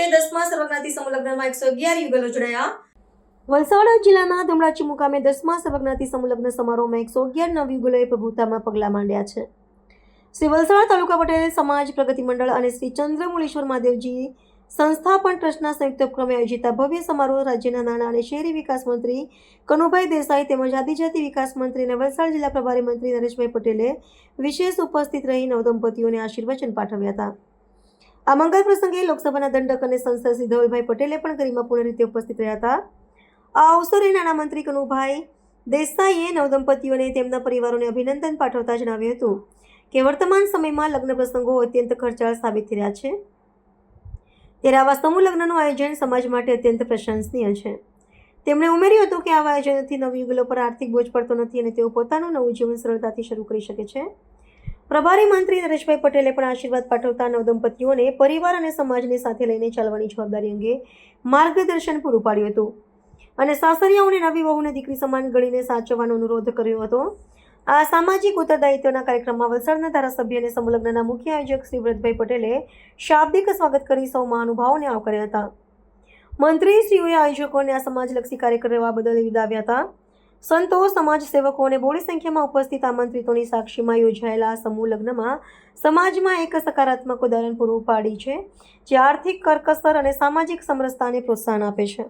ખાતે 10મા સર્વજ્ઞાતિ સમૂહલગ્નમાં 111 યુગલો જોડાયા। વલસાડ જિલ્લાના ધમરાજી મુકામે 10મા સર્વજ્ઞાતિ સમૂહલગ્ન સમારોહમાં 111 નવયુગલોએ પ્રભુતામાં પગલાં માંડ્યા છે। શ્રી વલસાડ તાલુકા પટેલ સમાજ પ્રગતિ મંડળ અને શ્રી ચંદ્રમૂળેશ્વર મહાદેવજી સંસ્થાપન ટ્રસ્ટના સંયુક્ત ઉપક્રમે આયોજિત ભવ્ય સમારોહ રાજ્યના નાણાં અને શહેરી વિકાસ મંત્રી કનુભાઈ દેસાઈ તેમજ આદિજાતિ વિકાસ મંત્રી અને વલસાડ જિલ્લા પ્રભારી મંત્રી નરેશભાઈ પટેલે વિશેષ ઉપસ્થિત રહી નવદંપતીઓને આશીર્વચન પાઠવ્યા હતા। આ મંગલ પ્રસંગે લોકસભાના દંડક અને સંસદ શ્રી ધવલભાઈ પટેલે પણ ગરિમાપૂર્ણ રીતે ઉપસ્થિત રહ્યા હતા। આ અવસરે નાણામંત્રી કનુભાઈ દેસાઈએ નવદંપતીઓને તેમના પરિવારોને અભિનંદન પાઠવતા જણાવ્યું હતું કે વર્તમાન સમયમાં લગ્ન પ્રસંગો અત્યંત ખર્ચાળ સાબિત થઈ રહ્યા છે, ત્યારે આવા સમૂહ લગ્નનું આયોજન સમાજ માટે અત્યંત પ્રશંસનીય છે। તેમણે ઉમેર્યું હતું કે આવા આયોજનથી નવયુગલો પર આર્થિક બોજ પડતો નથી અને તેઓ પોતાનું નવું જીવન સરળતાથી શરૂ કરી શકે છે। પ્રભારી મંત્રી નરેશભાઈ પટેલે પણ આશીર્વાદ પાઠવતા નવદંપતીઓને પરિવાર અને સમાજને સાથે લઈને ચાલવાની જવાબદારી અંગે માર્ગદર્શન પૂરું પાડ્યું હતું અને સાસરિયાઓને નવી વહુને દીકરી સમાન ગણીને સાચવવાનો અનુરોધ કર્યો હતો। આ સામાજિક ઉત્તરદાયિત્વના કાર્યક્રમમાં વલસાડના ધારાસભ્ય અને સમૂહલગ્નના મુખ્ય આયોજક શ્રી વ્રતભાઈ પટેલે શાબ્દિક સ્વાગત કરી સૌ મહાનુભાવોને આવકાર્યા હતા। મંત્રીશ્રીઓએ આયોજકોને આ સમાજલક્ષી કાર્ય કરવા બદલ બિરદાવ્યા હતા। સંતો, સમાજ સેવકો અને બહોળી સંખ્યામાં ઉપસ્થિત આમંત્રિતોની સાક્ષીમાં યોજાયેલા આ સમૂહ લગ્નમાં સમાજમાં એક સકારાત્મક ઉદાહરણ પૂરું પાડી છે, જે આર્થિક કરકસર અને સામાજિક સમરસતાને પ્રોત્સાહન આપે છે।